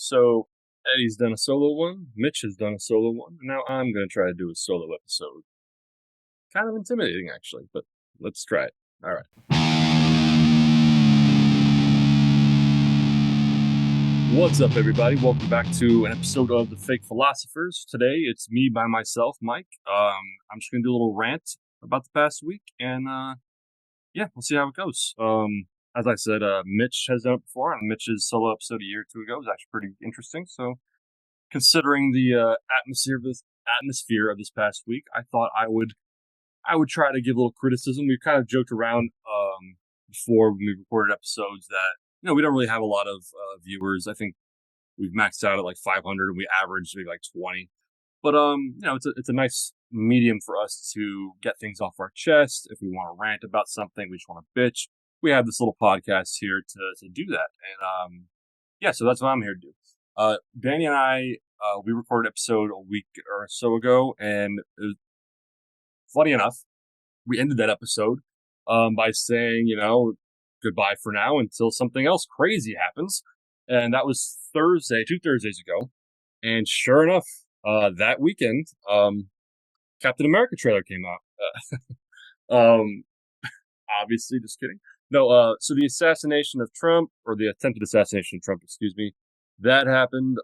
So Eddie's done a solo one, Mitch has done a solo one, and now I'm going to try to do a solo episode. Kind of intimidating, actually, but let's try it. All right. What's up, everybody? Welcome back to an episode of The Fake Philosophers. Today, it's me by myself, Mike. I'm just going to do a little rant about the past week, and we'll see how it goes. As I said, Mitch has done it before, and Mitch's solo episode a year or two ago was actually pretty interesting. So, considering the atmosphere of this past week, I thought I would try to give a little criticism. We've kind of joked around before when we recorded episodes that we don't really have a lot of viewers. I think we've maxed out at like 500, and we average maybe like 20. But it's a nice medium for us to get things off our chest. If we want to rant about something, we just want to bitch. We have this little podcast here to do that, and so that's what I'm here to do. Danny and I, we recorded an episode a week or so ago, and it was, funny enough, we ended that episode by saying, goodbye for now until something else crazy happens. And that was Thursday, 2 Thursdays ago. And sure enough, that weekend, Captain America trailer came out. Obviously, just kidding. No, so the assassination of Trump, or the attempted assassination of Trump, excuse me, that happened.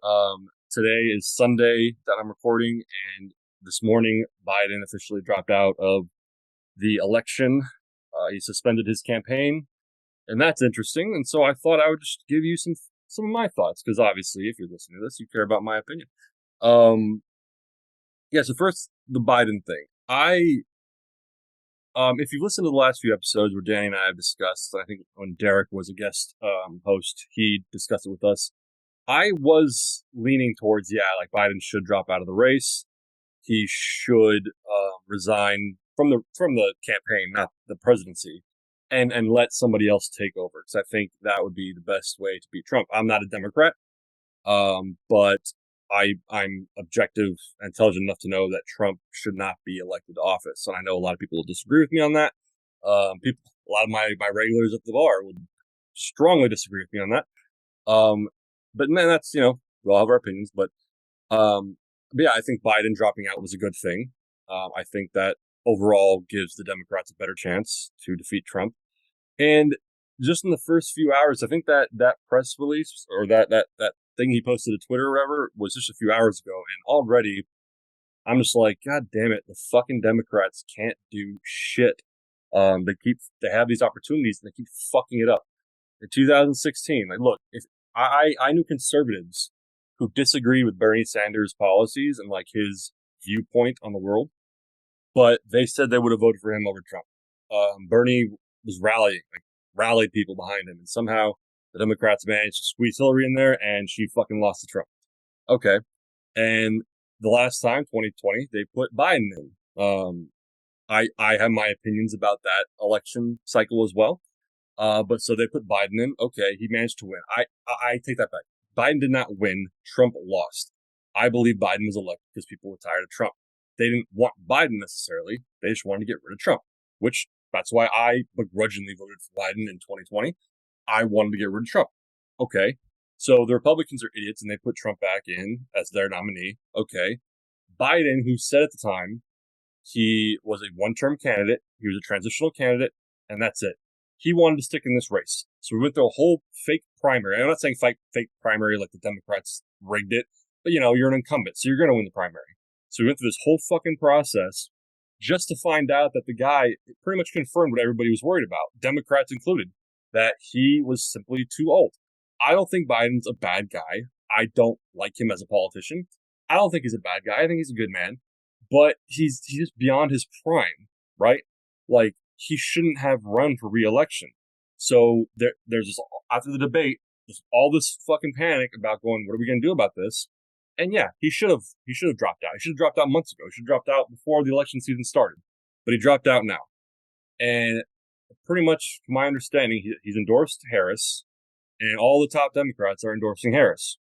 Today is Sunday that I'm recording, and this morning, Biden officially dropped out of the election. He suspended his campaign, and that's interesting. And so I thought I would just give you some of my thoughts, because obviously, if you're listening to this, you care about my opinion. So first, the Biden thing. If you've listened to the last few episodes where Danny and I have discussed, I think when Derek was a guest host, he discussed it with us. I was leaning towards, like Biden should drop out of the race. He should resign from the campaign, not the presidency, and let somebody else take over, because I think that would be the best way to beat Trump. I'm not a Democrat, but I'm objective and intelligent enough to know that Trump should not be elected to office. And I know a lot of people will disagree with me on that. A lot of my regulars at the bar would strongly disagree with me on that. But man, that's, we all have our opinions, but I think Biden dropping out was a good thing. I think that overall gives the Democrats a better chance to defeat Trump. And just in the first few hours, I think that press release, or that thing he posted to Twitter or whatever, was just a few hours ago. And already I'm just like, God damn it, the fucking Democrats can't do shit. They have these opportunities and they keep fucking it up. In 2016, like, look, if I knew conservatives who disagree with Bernie Sanders' policies and like his viewpoint on the world, but they said they would have voted for him over Trump. Bernie was rallied people behind him, and somehow the Democrats managed to squeeze Hillary in there, and she fucking lost to Trump. Okay. And the last time, 2020, they put Biden in. I have my opinions about that election cycle as well. But so they put Biden in. Okay, he managed to win. I take that back. Biden did not win. Trump lost. I believe Biden was elected because people were tired of Trump. They didn't want Biden necessarily. They just wanted to get rid of Trump, which that's why I begrudgingly voted for Biden in 2020. I wanted to get rid of Trump. Okay. So the Republicans are idiots and they put Trump back in as their nominee. Okay. Biden, who said at the time he was a one-term candidate, he was a transitional candidate, and that's it. He wanted to stick in this race. So we went through a whole fake primary. I'm not saying fake primary like the Democrats rigged it, but you're an incumbent, so you're going to win the primary. So we went through this whole fucking process just to find out that the guy pretty much confirmed what everybody was worried about, Democrats included, that he was simply too old. I don't think Biden's a bad guy. I don't like him as a politician. I don't think he's a bad guy. I think he's a good man, but he's just beyond his prime, right? Like, he shouldn't have run for re-election. So there's this, after the debate, there's all this fucking panic about going, what are we going to do about this? And yeah, he should have dropped out. He should have dropped out months ago. He should have dropped out before the election season started. But he dropped out now. And pretty much, from my understanding, he's endorsed Harris, and all the top Democrats are endorsing Harris.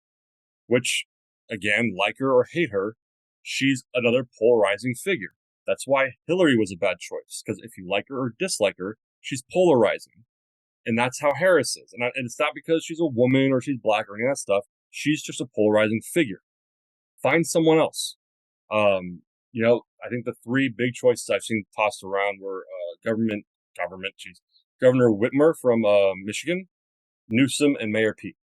Which, again, like her or hate her, she's another polarizing figure. That's why Hillary was a bad choice, because if you like her or dislike her, she's polarizing. And that's how Harris is. And it's not because she's a woman or she's black or any of that stuff. she's just a polarizing figure. Find someone else. I think the three big choices I've seen tossed around were Governor Whitmer from Michigan, Newsom, and Mayor Pete.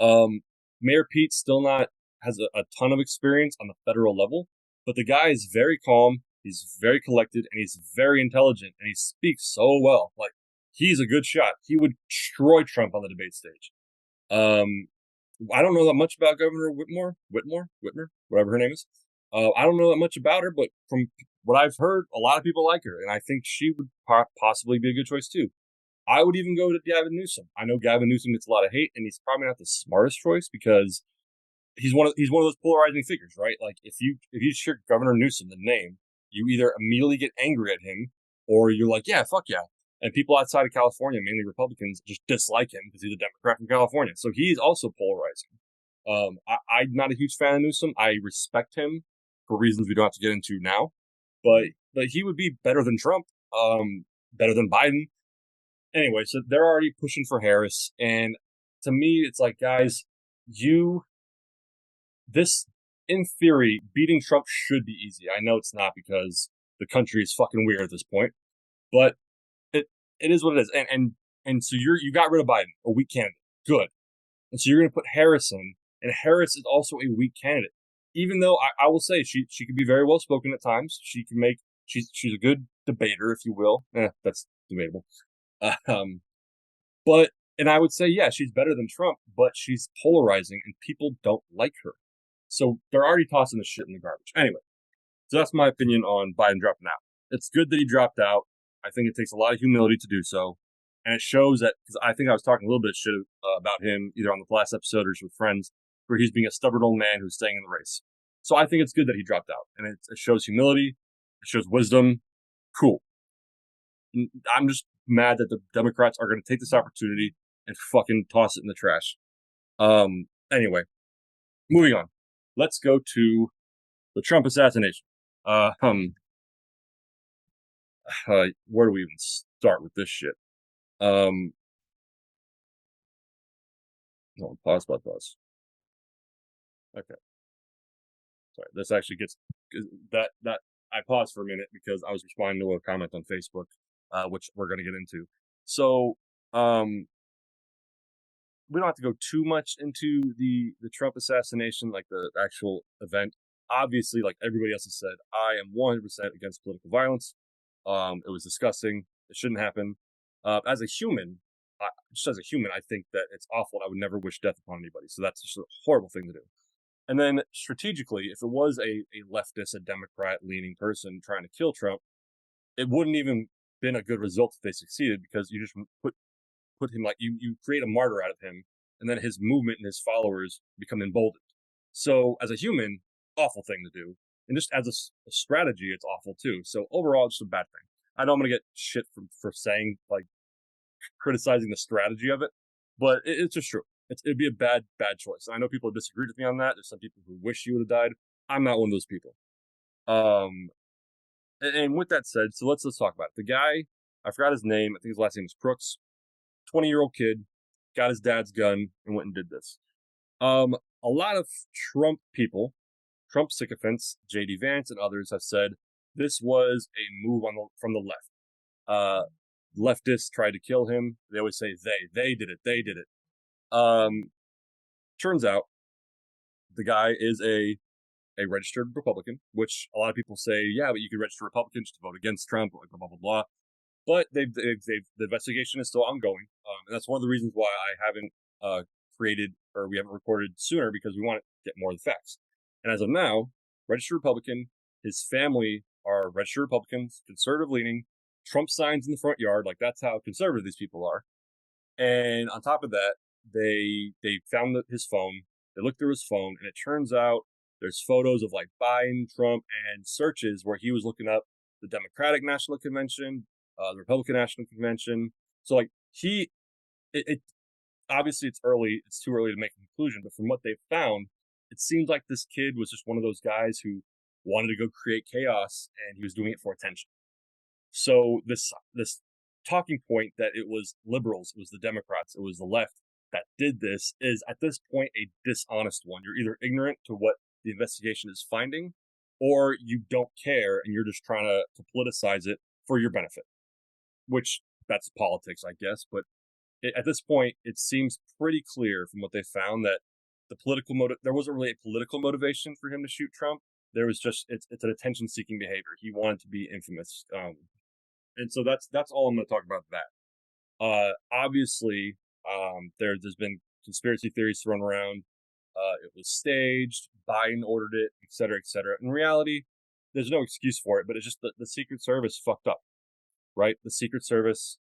Mayor Pete still not has a ton of experience on the federal level, but the guy is very calm, he's very collected, and he's very intelligent, and he speaks so well. Like, he's a good shot. He would destroy Trump on the debate stage. I don't know that much about Governor Whitmer, whatever her name is. I don't know that much about her, but from what I've heard, a lot of people like her, and I think she would possibly be a good choice too. I would even go to Gavin Newsom. I know Gavin Newsom gets a lot of hate, and he's probably not the smartest choice because he's one of those polarizing figures, right? Like, if you hear Governor Newsom, the name, you either immediately get angry at him, or you're like, yeah, fuck yeah. And people outside of California, mainly Republicans, just dislike him because he's a Democrat from California. So he's also polarizing. I'm not a huge fan of Newsom. I respect him for reasons we don't have to get into now, but he would be better than Trump, better than Biden. Anyway, so they're already pushing for Harris, and to me, it's like, guys, in theory, beating Trump should be easy. I know it's not because the country is fucking weird at this point, but it is what it is. And so you got rid of Biden, a weak candidate. Good. And so you're going to put Harris in, and Harris is also a weak candidate. Even though I will say she can be very well spoken at times. She's a good debater, if you will. That's debatable. And I would say, yeah, she's better than Trump, but she's polarizing and people don't like her. So they're already tossing the shit in the garbage. Anyway, so that's my opinion on Biden dropping out. It's good that he dropped out. I think it takes a lot of humility to do so. And it shows that, because I think I was talking a little bit of shit about him either on the last episode or with friends, where he's being a stubborn old man who's staying in the race. So I think it's good that he dropped out. And it shows humility. It shows wisdom. Cool. I'm just mad that the Democrats are going to take this opportunity and fucking toss it in the trash. Anyway, moving on. Let's go to the Trump assassination. Where do we even start with this shit? No, pause. Okay. Sorry, this actually gets that I paused for a minute because I was responding to a comment on Facebook, which we're going to get into. So, we don't have to go too much into the Trump assassination, like the actual event. Obviously, like everybody else has said, I am 100% against political violence. It was disgusting. It shouldn't happen. As a human, I think that it's awful. I would never wish death upon anybody. So that's just a horrible thing to do. And then strategically, if it was a leftist, a Democrat-leaning person trying to kill Trump, it wouldn't even been a good result if they succeeded, because you just put him, like, you create a martyr out of him, and then his movement and his followers become emboldened. So as a human, awful thing to do. And just as a strategy, it's awful too. So overall, it's just a bad thing. I know I'm going to get shit for saying, like, criticizing the strategy of it, but it's just true. It'd be a bad choice. And I know people disagreed with me on that. There's some people who wish he would have died. I'm not one of those people. And with that said, so let's talk about it. The guy, I forgot his name. I think his last name was Crooks. 20-year-old kid, got his dad's gun and went and did this. A lot of Trump people, Trump sycophants, J.D. Vance and others, have said this was a move from the left. Leftists tried to kill him. They always say they did it. Turns out the guy is a registered Republican, which a lot of people say, yeah, but you can register Republicans to vote against Trump, blah, blah, blah, blah. But the investigation is still ongoing. And that's one of the reasons why I haven't we haven't recorded sooner, because we want to get more of the facts. And as of now, registered Republican, his family are registered Republicans, conservative leaning, Trump signs in the front yard. Like, that's how conservative these people are. And on top of that, they found his phone. They looked through his phone, and it turns out there's photos of, like, Biden, Trump, and searches where he was looking up the Democratic National Convention, the Republican National Convention. So, like, obviously it's too early to make a conclusion, but from what they've found, it seems like this kid was just one of those guys who wanted to go create chaos, and he was doing it for attention. So this talking point that it was liberals, it was the Democrats, it was the left, that did this is at this point a dishonest one. You're either ignorant to what the investigation is finding, or you don't care and you're just trying to politicize it for your benefit, which that's politics, I guess. But at this point, it seems pretty clear from what they found that there wasn't really a political motivation for him to shoot Trump. There was just it's an attention seeking behavior. He wanted to be infamous, and so that's all I'm going to talk about that. Obviously, there's been conspiracy theories thrown around. It was staged. Biden ordered it, et cetera, et cetera. In reality, there's no excuse for it, but it's just the Secret Service fucked up, right? The Secret Service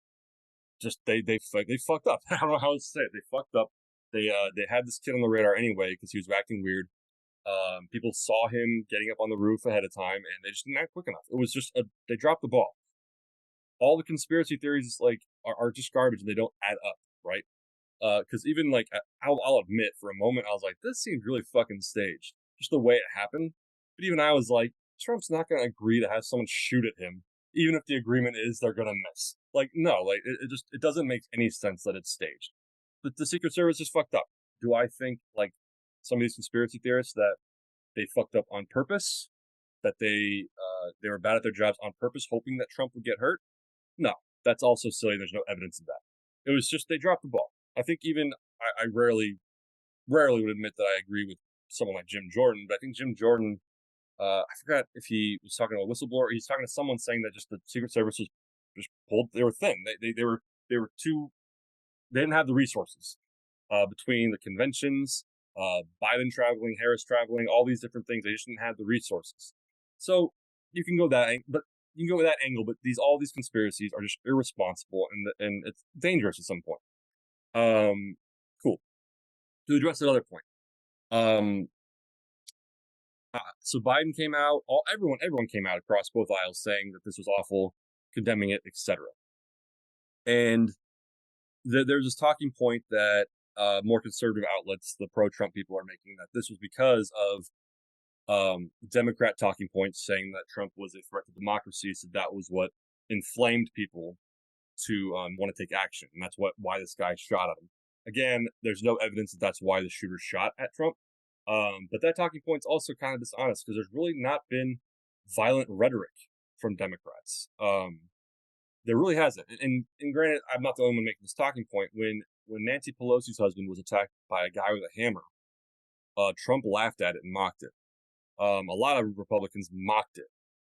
just they fucked up. I don't know how to say it. They fucked up. They had this kid on the radar anyway because he was acting weird. People saw him getting up on the roof ahead of time, and they just didn't act quick enough. It was just they dropped the ball. All the conspiracy theories are just garbage and they don't add up, right? Because even I'll admit for a moment I was like, this seems really fucking staged, just the way it happened. But even I was like, Trump's not going to agree to have someone shoot at him, even if the agreement is they're going to miss. Like, no, it doesn't make any sense that it's staged. But the Secret Service is fucked up. Do I think some of these conspiracy theorists that they fucked up on purpose, that they were bad at their jobs on purpose, hoping that Trump would get hurt? No, that's also silly. There's no evidence of that. It was just they dropped the ball. I think even I rarely would admit that I agree with someone like Jim Jordan, but I think Jim Jordan, I forgot if he was talking to a whistleblower. He's talking to someone saying that just the Secret Service was just pulled. They were thin. They were too. They didn't have the resources between the conventions, Biden traveling, Harris traveling, all these different things. They just didn't have the resources. So you can go with that angle, but all these conspiracies are just irresponsible and it's dangerous at some point. Cool. To address another point, so Biden came out. Everyone came out across both aisles saying that this was awful, condemning it, etc. And there's this talking point that more conservative outlets, the pro-Trump people, are making that this was because of Democrat talking points saying that Trump was a threat to democracy. So that was what inflamed people to want to take action, and that's why this guy shot at him. Again, there's no evidence that that's why the shooter shot at Trump. But that talking point's also kind of dishonest because there's really not been violent rhetoric from Democrats. There really hasn't. And granted, I'm not the only one making this talking point. When Nancy Pelosi's husband was attacked by a guy with a hammer, Trump laughed at it and mocked it. A lot of Republicans mocked it,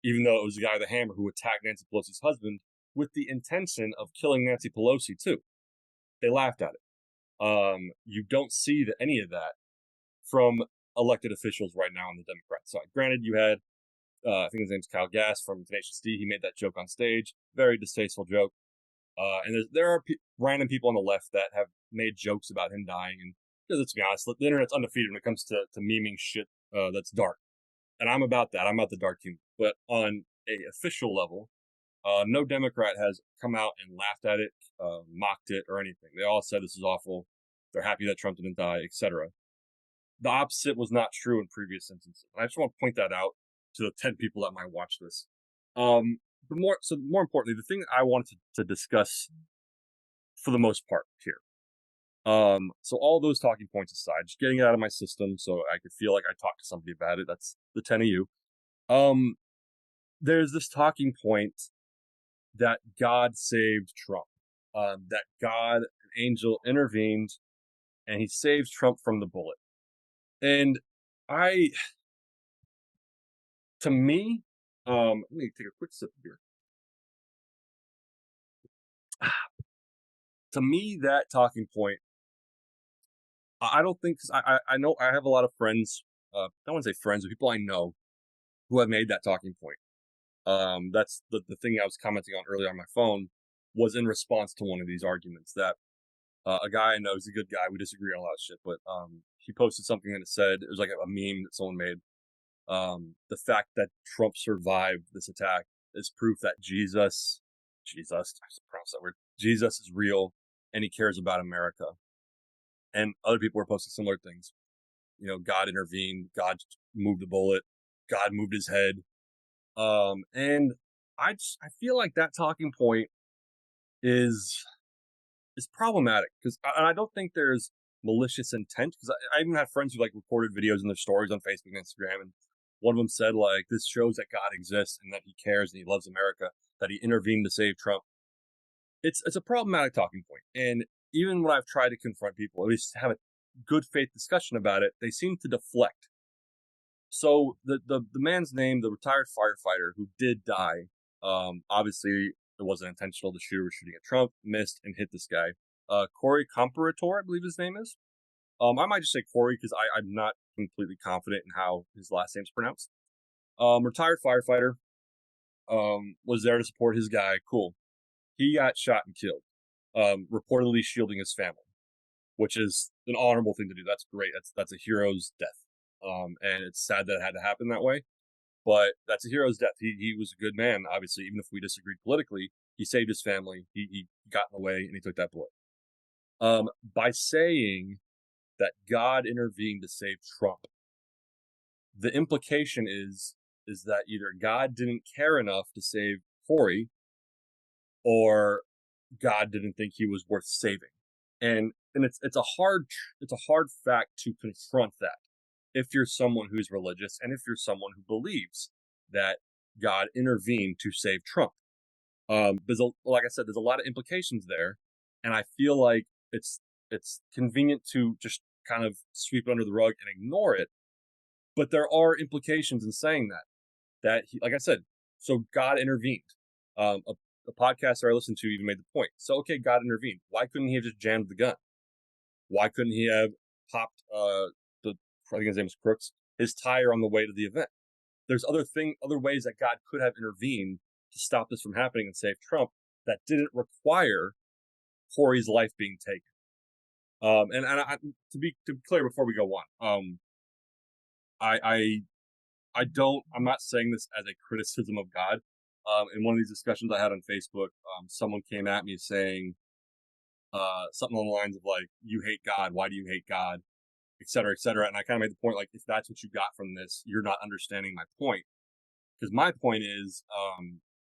even though it was the guy with the hammer who attacked Nancy Pelosi's husband with the intention of killing Nancy Pelosi too. They laughed at it. You don't see any of that from elected officials right now on the Democrat side. Granted, you had, I think his name's Kyle Gass from Tenacious D. He made that joke on stage. Very distasteful joke. And there are random people on the left that have made jokes about him dying. And let's be honest, the internet's undefeated when it comes to memeing shit that's dark. And I'm about that. I'm about the dark humor. But on a official level, no Democrat has come out and laughed at it, mocked it, or anything. They all said this is awful. They're happy that Trump didn't die, etc. The opposite was not true in previous instances. And I just want to point that out to the 10 people that might watch this. But more importantly, the thing I wanted to discuss for the most part here. So all those talking points aside, just getting it out of my system so I could feel like I talked to somebody about it. That's the 10 of you. There's this talking point that God saved Trump, that God, an angel, intervened and he saves Trump from the bullet. And to me, let me take a quick sip of beer. To me, that talking point, I don't think, because I know I have a lot of friends, I don't want to say friends, but people I know who have made that talking point. That's the thing I was commenting on earlier on my phone was in response to one of these arguments that a guy I know, he's a good guy. We disagree on a lot of shit, but he posted something and it said, it was like a meme that someone made. The fact that Trump survived this attack is proof that Jesus, I pronounce that word, Jesus is real and he cares about America. And other people were posting similar things. You know, God intervened, God moved the bullet, God moved his head. And I feel like that talking point is is problematic because I don't think there's malicious intent because I even have friends who like recorded videos in their stories on Facebook and Instagram, and one of them said like this shows that God exists and that He cares and He loves America, that He intervened to save Trump. It's a problematic talking point, and even when I've tried to confront people, at least have a good faith discussion about it, they seem to deflect. So the man's name, the retired firefighter who did die, obviously it wasn't intentional. The shooter was shooting at Trump, missed, and hit this guy. Corey Comparator, I believe his name is. I might just say Corey because I'm not completely confident in how his last name's pronounced. Retired firefighter, was there to support his guy. Cool. He got shot and killed, reportedly shielding his family, which is an honorable thing to do. That's great. That's a hero's death. And it's sad that it had to happen that way, but that's a hero's death. He was a good man, obviously, even if we disagreed politically. He saved his family. He got in the way and he took that bullet. By saying that God intervened to save Trump, the implication is that either God didn't care enough to save Corey, or God didn't think he was worth saving. And it's a hard fact to confront that if you're someone who's religious and if you're someone who believes that God intervened to save Trump. Like I said, there's a lot of implications there, and I feel like it's convenient to just kind of sweep it under the rug and ignore it. But there are implications in saying that he, like I said, so God intervened. A podcaster I listened to even made the point. So okay, God intervened. Why couldn't He have just jammed the gun? Why couldn't He have popped I think his name is Crooks, his tire on the way to the event? There's other ways that God could have intervened to stop this from happening and save Trump that didn't require Corey's life being taken. And to be clear before we go on, I'm not saying this as a criticism of God. In one of these discussions I had on Facebook, someone came at me saying something along the lines of like, "You hate God. Why do you hate God?" Et cetera, et cetera. And I kind of made the point like, if that's what you got from this, you're not understanding my point. Because my point is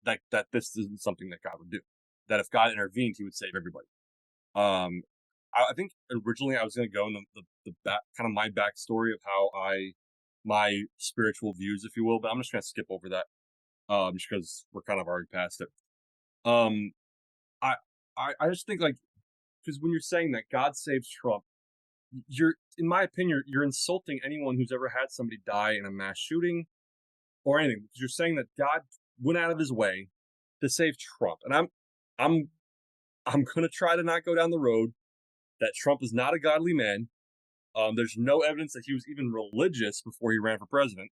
that this isn't something that God would do. That if God intervened, He would save everybody. I think originally I was going to go into the back, kind of my backstory of how my spiritual views, if you will, but I'm just going to skip over that, just because we're kind of already past it. I just think like, because when you're saying that God saves Trump, in my opinion, you're insulting anyone who's ever had somebody die in a mass shooting or anything. Because you're saying that God went out of His way to save Trump, and I'm gonna try to not go down the road that Trump is not a godly man. There's no evidence that he was even religious before he ran for president.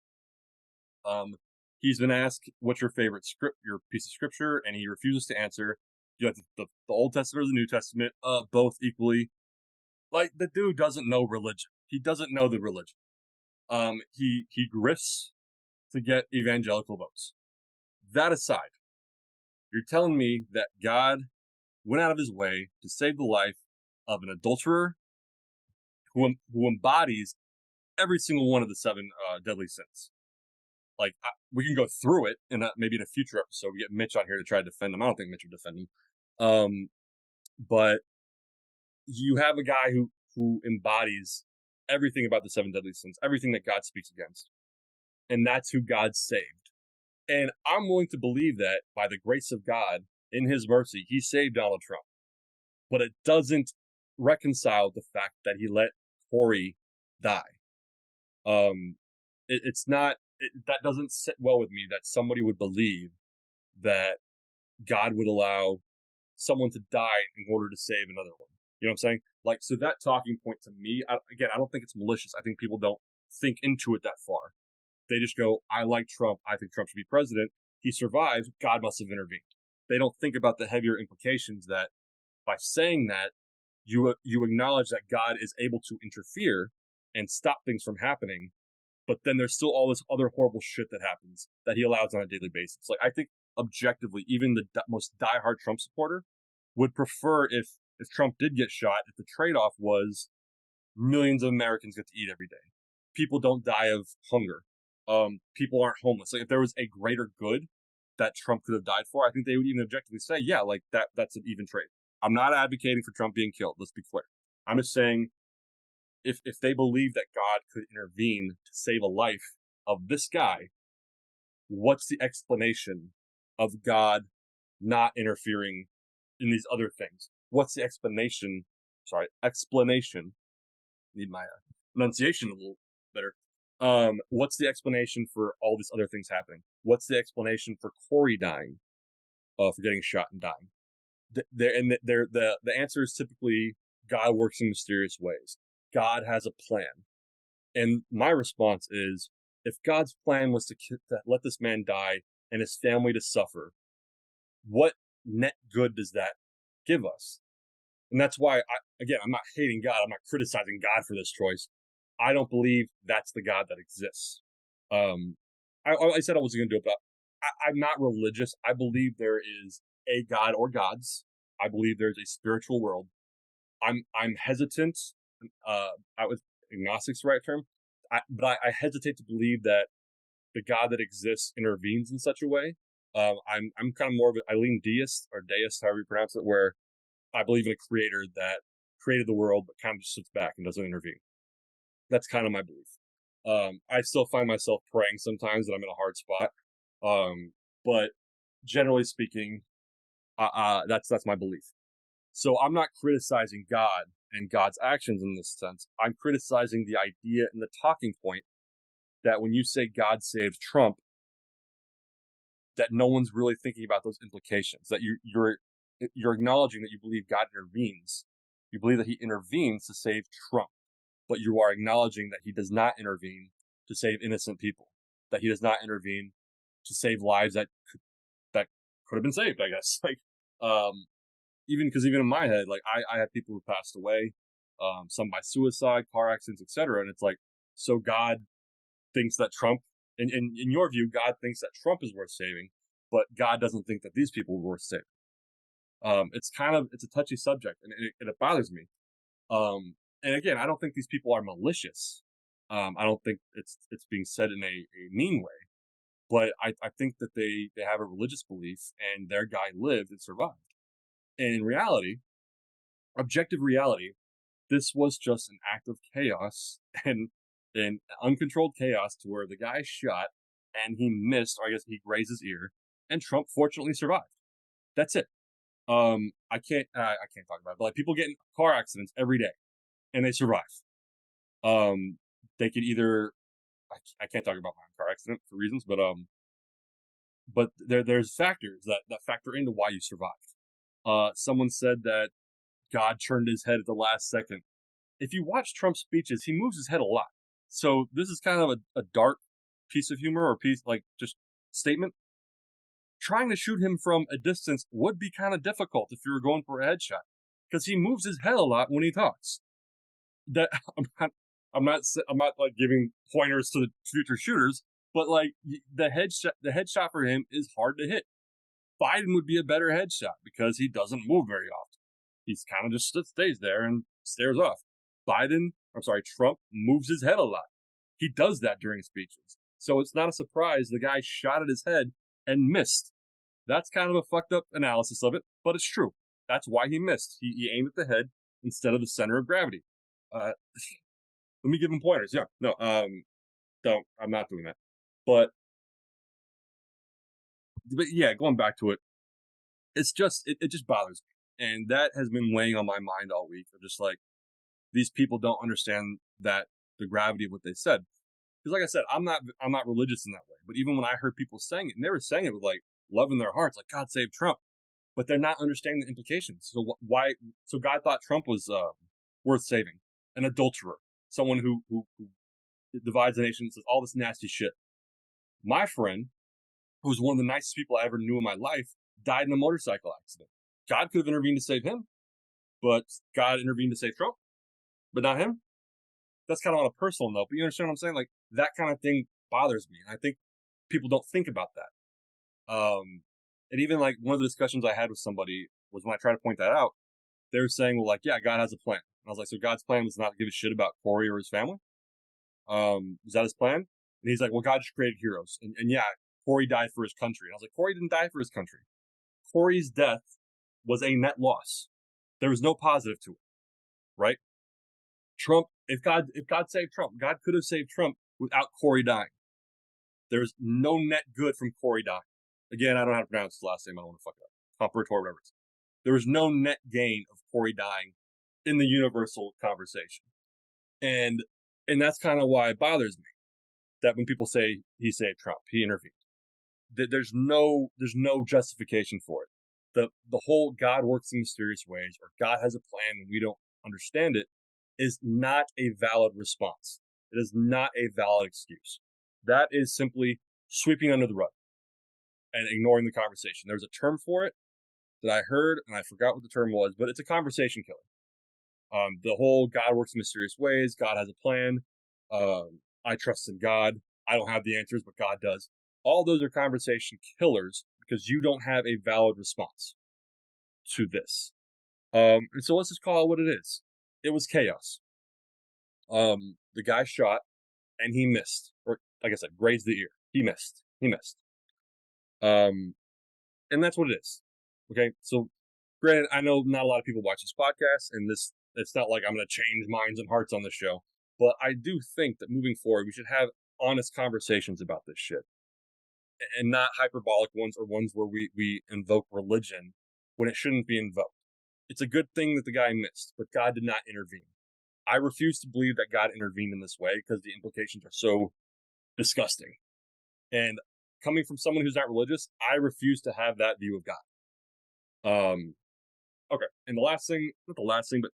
He's been asked, "What's your favorite your piece of scripture?" and he refuses to answer. You have the Old Testament or the New Testament, both equally. Like, the dude doesn't know religion. He doesn't know the religion. He grifts to get evangelical votes. That aside, you're telling me that God went out of His way to save the life of an adulterer who embodies every single one of the 7 deadly sins. Like, we can go through it maybe in a future episode. We get Mitch on here to try to defend him. I don't think Mitch would defend him. But you have a guy who embodies everything about the 7 deadly sins, everything that God speaks against. And that's who God saved. And I'm willing to believe that by the grace of God, in His mercy, He saved Donald Trump. But it doesn't reconcile the fact that He let Corey die. That doesn't sit well with me, that somebody would believe that God would allow someone to die in order to save another one. You know what I'm saying? Like, so that talking point to me, I don't think it's malicious. I think people don't think into it that far. They just go, I like Trump. I think Trump should be president. He survived. God must have intervened. They don't think about the heavier implications that by saying that, you acknowledge that God is able to interfere and stop things from happening, but then there's still all this other horrible shit that happens that He allows on a daily basis. Like, I think objectively, even the most diehard Trump supporter would prefer if Trump did get shot, if the trade-off was millions of Americans get to eat every day. People don't die of hunger. People aren't homeless. Like, if there was a greater good that Trump could have died for, I think they would even objectively say, yeah, like that's an even trade. I'm not advocating for Trump being killed. Let's be clear. I'm just saying if they believe that God could intervene to save a life of this guy, what's the explanation of God not interfering in these other things? What's the explanation? Explanation. Need my pronunciation a little better. What's the explanation for all these other things happening? What's the explanation for Corey dying, for getting shot and dying? The answer is typically God works in mysterious ways. God has a plan. And my response is, if God's plan was to let this man die and his family to suffer, what net good does that give us? And that's why, I'm not hating God. I'm not criticizing God for this choice. I don't believe that's the God that exists. I said I wasn't going to do it, but I'm not religious. I believe there is a God or gods. I believe there's a spiritual world. I'm hesitant. I was agnostic's the right term, but I hesitate to believe that the God that exists intervenes in such a way. I'm kind of more of I lean deist or deist, however you pronounce it, where I believe in a creator that created the world but kind of just sits back and doesn't intervene. That's kind of my belief. I still find myself praying sometimes that I'm in a hard spot, but generally speaking, that's my belief. So I'm not criticizing God and God's actions in this sense. I'm criticizing the idea and the talking point that when you say God saved Trump, that no one's really thinking about those implications. That you're acknowledging that you believe God intervenes. You believe that he intervenes to save Trump, but you are acknowledging that he does not intervene to save innocent people. That he does not intervene to save lives that could have been saved, I guess. Even in my head, like I have people who passed away, some by suicide, car accidents, etc. And it's like, so God thinks that Trump, in your view, God thinks that Trump is worth saving, but God doesn't think that these people were worth saving. It's a touchy subject, and it bothers me. And again, I don't think these people are malicious. I don't think it's being said in a mean way, but I think that they have a religious belief, and their guy lived and survived. And in reality, objective reality, this was just an act of chaos and uncontrolled chaos to where the guy shot and he missed, or I guess he grazed his ear, and Trump fortunately survived. That's it. I can't talk about it, but like people get in car accidents every day and they survive. They could either, I can't talk about my car accident for reasons, but there's factors that factor into why you survived. Someone said that God turned his head at the last second. If you watch Trump's speeches, he moves his head a lot. So this is kind of a dark piece of humor or just statement. Trying to shoot him from a distance would be kind of difficult if you were going for a headshot, because he moves his head a lot when he talks. That I'm not like giving pointers to the future shooters, but like the headshot for him is hard to hit. Biden would be a better headshot because he doesn't move very often. He's kind of just stays there and stares off. Trump moves his head a lot. He does that during speeches. So it's not a surprise the guy shot at his head and missed. That's kind of a fucked up analysis of it, but it's true. That's why he missed. He aimed at the head instead of the center of gravity. Let me give him pointers. Yeah, no, don't. I'm not doing that. But yeah, going back to it, it's just it just bothers me, and that has been weighing on my mind all week. Of just like, these people don't understand that the gravity of what they said. Because like I said, I'm not religious in that way. But even when I heard people saying it, and they were saying it with like love in their hearts, like God save Trump, but they're not understanding the implications. So why? So God thought Trump was worth saving, an adulterer, someone who divides the nation, says all this nasty shit. My friend, who was one of the nicest people I ever knew in my life, died in a motorcycle accident. God could have intervened to save him, but God intervened to save Trump, but not him. That's kind of on a personal note, but you understand what I'm saying? Like, that kind of thing bothers me. And I think people don't think about that. And even like one of the discussions I had with somebody was when I tried to point that out, they were saying, well, like, yeah, God has a plan. And I was like, so God's plan was not to give a shit about Corey or his family? Was that his plan? And he's like, well, God just created heroes. And yeah, Corey died for his country. And I was like, Corey didn't die for his country. Corey's death was a net loss. There was no positive to it, right? Trump, if God saved Trump, God could have saved Trump without Corey dying. There's no net good from Corey dying. Again, I don't know how to pronounce his last name. I don't want to fuck it up. Comparator, whatever it is. There was no net gain of Corey dying in the universal conversation. And that's kind of why it bothers me that when people say he saved Trump, he intervened. There's no justification for it. The whole God works in mysterious ways or God has a plan and we don't understand it is not a valid response. It is not a valid excuse. That is simply sweeping under the rug and ignoring the conversation. There's a term for it that I heard and I forgot what the term was, but it's a conversation killer. The whole God works in mysterious ways. God has a plan. I trust in God. I don't have the answers, but God does. All those are conversation killers because you don't have a valid response to this. And so let's just call it what it is. It was chaos. The guy shot and he missed, or like I said, grazed the ear. He missed. And that's what it is. Okay. So granted, I know not a lot of people watch this podcast and it's not like I'm going to change minds and hearts on this show, but I do think that moving forward, we should have honest conversations about this shit and not hyperbolic ones or ones where we invoke religion when it shouldn't be invoked. It's a good thing that the guy missed, but God did not intervene. I refuse to believe that God intervened in this way because the implications are so disgusting. And coming from someone who's not religious, I refuse to have that view of God. Okay. And the last thing, not the last thing, but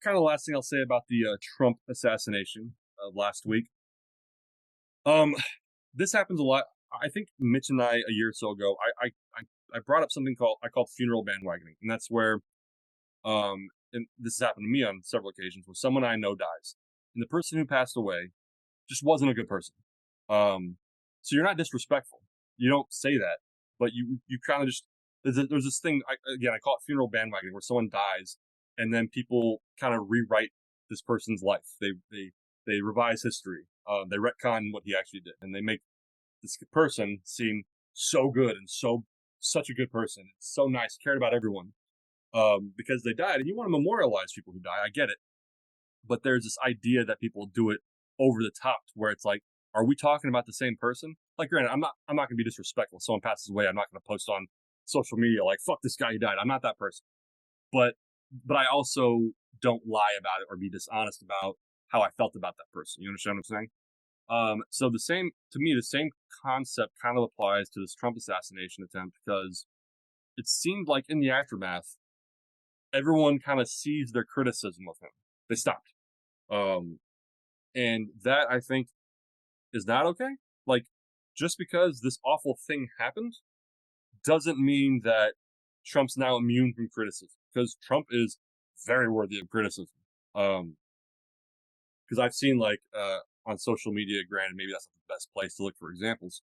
kind of the last thing I'll say about the Trump assassination of last week. This happens a lot. I think Mitch and I a year or so ago, I brought up something called funeral bandwagoning, and that's where, and this has happened to me on several occasions where someone I know dies, and the person who passed away just wasn't a good person. So you're not disrespectful. You don't say that, but you kind of just there's this thing I call it funeral bandwagoning where someone dies and then people kind of rewrite this person's life. They revise history. They retcon what he actually did, and they make this person seem so good and such a good person. It's so nice, cared about everyone because they died. And you want to memorialize people who die. I get it, but there's this idea that people do it over the top, where it's like, are we talking about the same person? Like, granted, I'm not going to be disrespectful. If someone passes away, I'm not going to post on social media like, fuck this guy who died. I'm not that person. But I also don't lie about it or be dishonest about how I felt about that person. You understand what I'm saying? So the same concept kind of applies to this Trump assassination attempt, because it seemed like in the aftermath, everyone kind of seized their criticism of him. They stopped. And that, I think, is not okay. Like, just because this awful thing happened doesn't mean that Trump's now immune from criticism, because Trump is very worthy of criticism. Because I've seen, like, on social media, granted, maybe that's not the best place to look for examples,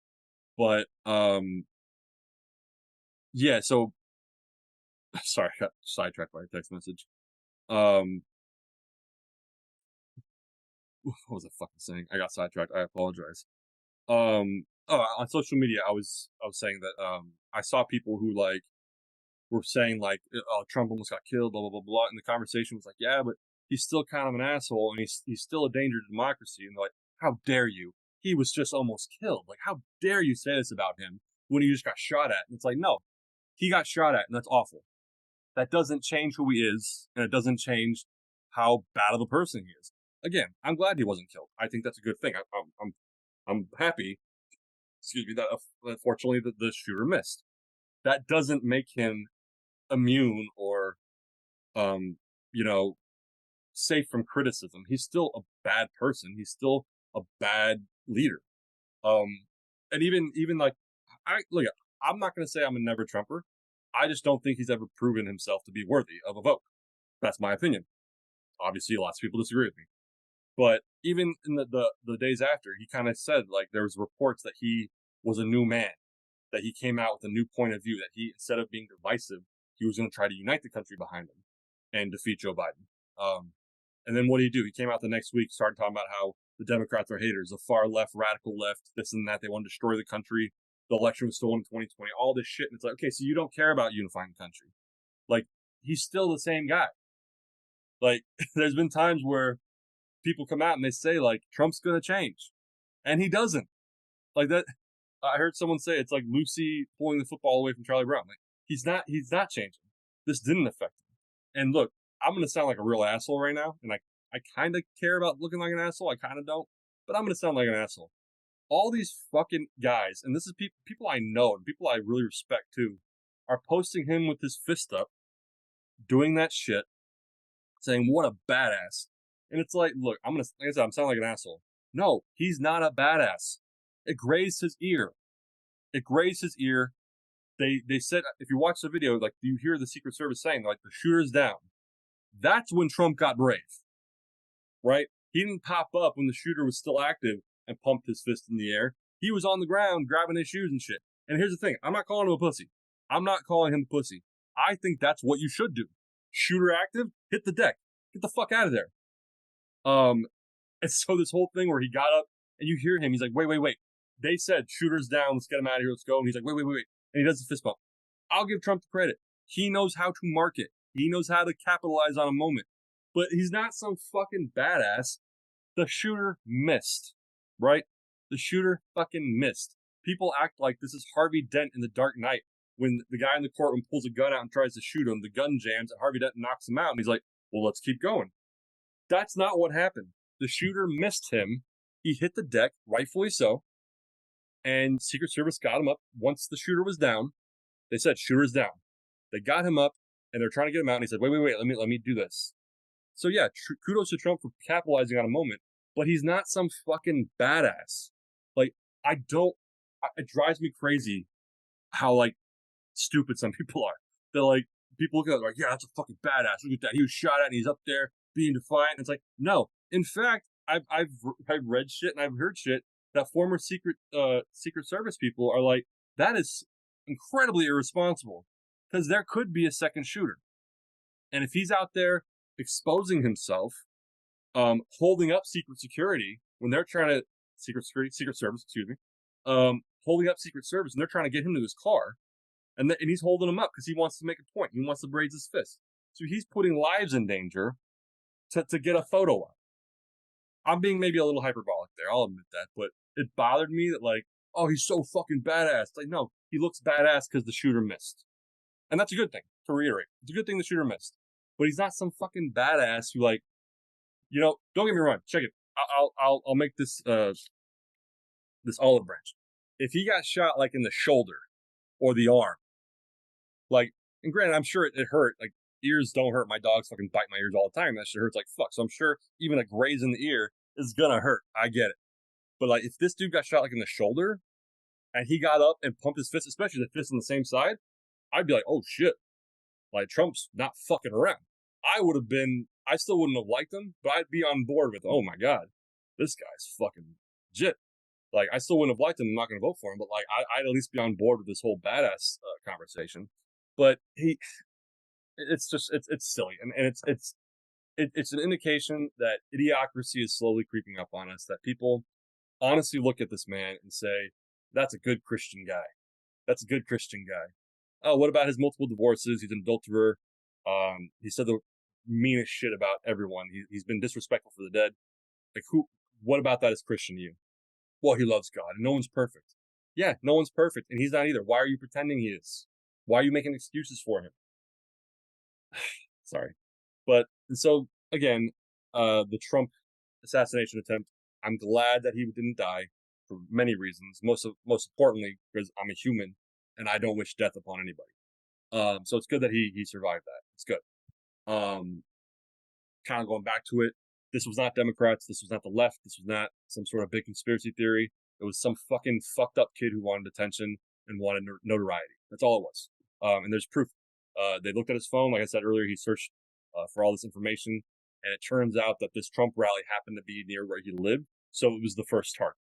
but yeah, so sorry, I got sidetracked by a text message. What was I fucking saying? I got sidetracked. I apologize. On social media, I was saying that I saw people who like were saying like, oh, Trump almost got killed, blah blah blah blah, and the conversation was like, yeah, but he's still kind of an asshole, and he's still a danger to democracy. And they're like, how dare you? He was just almost killed. Like, how dare you say this about him when he just got shot at? And it's like, no, he got shot at, and that's awful. That doesn't change who he is, and it doesn't change how bad of a person he is. Again, I'm glad he wasn't killed. I think that's a good thing. I'm happy. Excuse me. That unfortunately the shooter missed. That doesn't make him immune or, safe from criticism. He's still a bad person. He's still a bad leader. And even like, I'm not going to say I'm a never Trumper. I just don't think he's ever proven himself to be worthy of a vote. That's my opinion. Obviously, lots of people disagree with me. But even in the days after, he kind of said, like, there was reports that he was a new man, that he came out with a new point of view, that he, instead of being divisive, he was going to try to unite the country behind him and defeat Joe Biden. And then what did he do? He came out the next week, started talking about how the Democrats are haters, the far left, radical left, this and that. They want to destroy the country. The election was stolen in 2020, all this shit. And it's like, okay, so you don't care about unifying the country. Like, he's still the same guy. Like, there's been times where people come out and they say, like, Trump's going to change. And he doesn't. Like, that, I heard someone say it's like Lucy pulling the football away from Charlie Brown. Like, he's not changing. This didn't affect him. And look, I'm going to sound like a real asshole right now. And I kind of care about looking like an asshole. I kind of don't. But I'm going to sound like an asshole. All these fucking guys, and this is people I know and people I really respect too, are posting him with his fist up, doing that shit, saying, what a badass. And it's like, look, like I said, I'm sounding like an asshole. No, he's not a badass. It grazed his ear. It grazed his ear. They said, if you watch the video, like, you hear the Secret Service saying, like, the shooter's down. That's when Trump got brave, right? He didn't pop up when the shooter was still active and pumped his fist in the air. He was on the ground grabbing his shoes and shit. And here's the thing. I'm not calling him a pussy. I'm not calling him a pussy. I think that's what you should do. Shooter active, hit the deck. Get the fuck out of there. And so this whole thing where he got up and you hear him, he's like, wait. They said shooter's down, let's get him out of here, let's go. And he's like, wait. And he does the fist bump. I'll give Trump the credit. He knows how to market. He knows how to capitalize on a moment. But he's not some fucking badass. The shooter missed, right? The shooter fucking missed. People act like this is Harvey Dent in The Dark Knight. When the guy in the courtroom pulls a gun out and tries to shoot him, the gun jams and Harvey Dent knocks him out. And he's like, well, let's keep going. That's not what happened. The shooter missed him. He hit the deck, rightfully so. And Secret Service got him up once the shooter was down. They said, shooter's down. They got him up, and they're trying to get him out. And he said, wait, let me do this. So yeah, kudos to Trump for capitalizing on a moment. But he's not some fucking badass. Like, it drives me crazy how, like, stupid some people are. They're like, people look at it like, yeah, that's a fucking badass. Look at that. He was shot at and he's up there being defiant. And it's like, no. In fact, I've read shit and I've heard shit that former Secret Service people are like, that is incredibly irresponsible because there could be a second shooter. And if he's out there exposing himself, holding up Secret Security when they're trying to, Secret Service, holding up Secret Service and they're trying to get him to his car, and he's holding him up because he wants to make a point. He wants to raise his fist. So he's putting lives in danger to get a photo op. I'm being maybe a little hyperbolic there, I'll admit that, but it bothered me that, like, oh, he's so fucking badass. Like, no, he looks badass because the shooter missed. And that's a good thing, to reiterate. It's a good thing the shooter missed. But he's not some fucking badass who, like, you know, don't get me wrong, check it. I'll make this this olive branch. If he got shot, like, in the shoulder or the arm, like, and granted, I'm sure it hurt. Like, ears don't hurt. My dogs fucking bite my ears all the time. That shit hurts like fuck. So I'm sure even a graze in the ear is gonna hurt. I get it. But, like, if this dude got shot, like, in the shoulder and he got up and pumped his fist, especially the fist on the same side, I'd be like, oh shit. Like, Trump's not fucking around. I still wouldn't have liked him, but I'd be on board with, oh my God, this guy's fucking legit. Like, I still wouldn't have liked him. I'm not going to vote for him, but, like, I'd at least be on board with this whole badass conversation. But it's silly. And it's an indication that idiocracy is slowly creeping up on us, that people honestly look at this man and say, that's a good Christian guy. That's a good Christian guy. Oh, what about his multiple divorces? He's an adulterer. He said the meanest shit about everyone. He's been disrespectful for the dead. Like, what about that is Christian to you? Well, he loves God and no one's perfect. Yeah, no one's perfect and he's not either. Why are you pretending he is? Why are you making excuses for him? Sorry. But, and so, again, the Trump assassination attempt, I'm glad that he didn't die for many reasons. Most importantly, because I'm a human and I don't wish death upon anybody. So it's good that he survived that. It's good. Kind of going back to it, this was not Democrats, this was not the left, this was not some sort of big conspiracy theory. It was some fucking fucked up kid who wanted attention and wanted notoriety. That's all it was. And there's proof. They looked at his phone, like I said earlier, he searched for all this information, and it turns out that this Trump rally happened to be near where he lived, so it was the first target.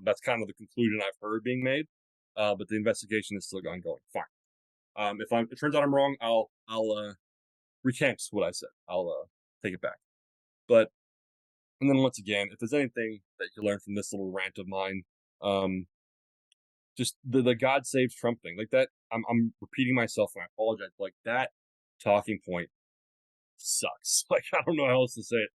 That's kind of the conclusion I've heard being made, but the investigation is still ongoing. Fine. If it turns out I'm wrong, I'll recant what I said. I'll take it back. But, and then once again, if there's anything that you learn from this little rant of mine, just the God saves Trump thing, like that. I'm repeating myself and I apologize. Like, that talking point sucks. Like, I don't know how else to say it.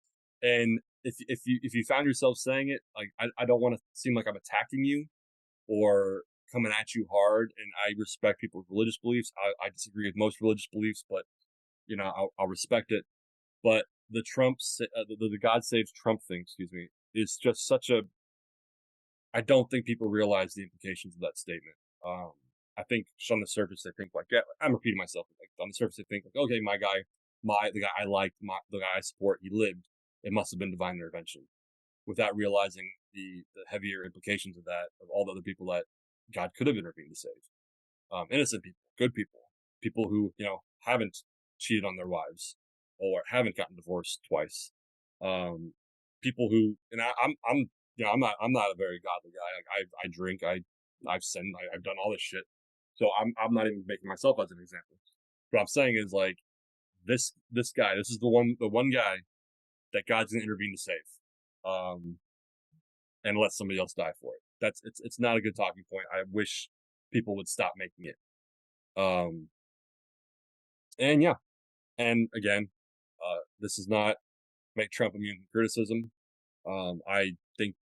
And if you found yourself saying it, like, I don't want to seem like I'm attacking you or coming at you hard. And I respect people's religious beliefs. I disagree with most religious beliefs, but I'll respect it. But the the God saves Trump thing, excuse me, is just such a. I don't think people realize the implications of that statement. Um, I think just on the surface they think like, yeah, I'm repeating myself. Like on the surface they think like, okay, my guy, the guy I liked, the guy I support, he lived. It must have been divine intervention, without realizing the heavier implications of that, of all the other people that God could have intervened to save. Innocent people, good people, people who haven't cheated on their wives or haven't gotten divorced twice. People who, and I'm not a very godly guy. Like I drink, I've sinned, I've done all this shit. So I'm not even making myself as an example. What I'm saying is like this guy, this is the one guy that God's gonna intervene to save, and let somebody else die for it. It's not a good talking point. I wish people would stop making it. And yeah, and again, this is not make Trump immune from criticism. I think,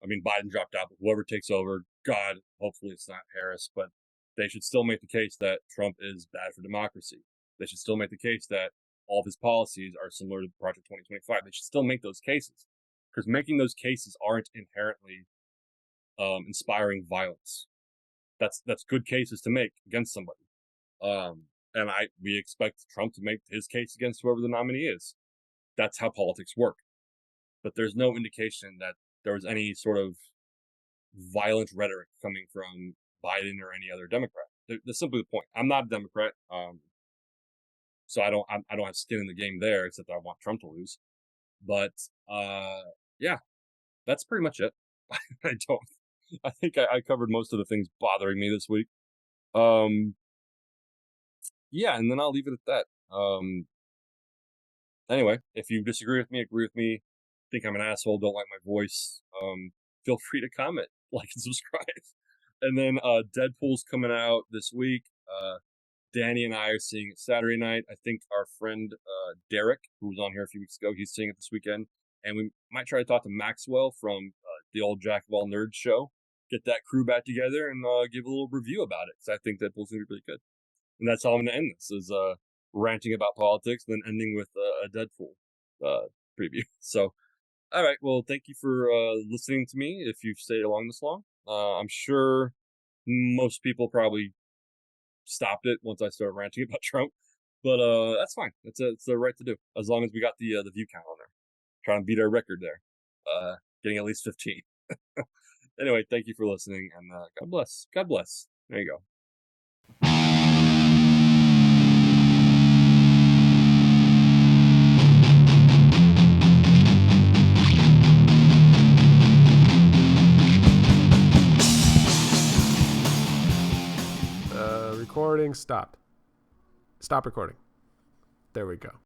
Biden dropped out, but whoever takes over, God, hopefully it's not Harris, but they should still make the case that Trump is bad for democracy. They should still make the case that all of his policies are similar to Project 2025. They should still make those cases, because making those cases aren't inherently inspiring violence. That's good cases to make against somebody. And we expect Trump to make his case against whoever the nominee is. That's how politics work. But there's no indication that there was any sort of violent rhetoric coming from Biden or any other Democrat. That's simply the point. I'm not a Democrat, so I don't have skin in the game there, except I want Trump to lose. But yeah, that's pretty much it. I think I covered most of the things bothering me this week. Yeah, and then I'll leave it at that. Anyway, if you disagree with me, agree with me, think I'm an asshole, don't like my voice, feel free to comment, like, and subscribe. And then Deadpool's coming out this week. Danny and I are seeing it Saturday night. I think our friend Derek, who was on here a few weeks ago, he's seeing it this weekend. And we might try to talk to Maxwell from the old Jack of All Nerds show, get that crew back together and give a little review about it, because I think Deadpool's going to be really good. And that's how I'm going to end this, is ranting about politics, then ending with a Deadpool preview. So, all right. Well, thank you for listening to me, if you've stayed along this long. I'm sure most people probably stopped it once I started ranting about Trump, but that's fine. It's the right to do, as long as we got the view count on there. Trying to beat our record there, getting at least 15. Anyway, thank you for listening, and God bless. God bless. There you go. Recording stopped. Stop recording. There we go.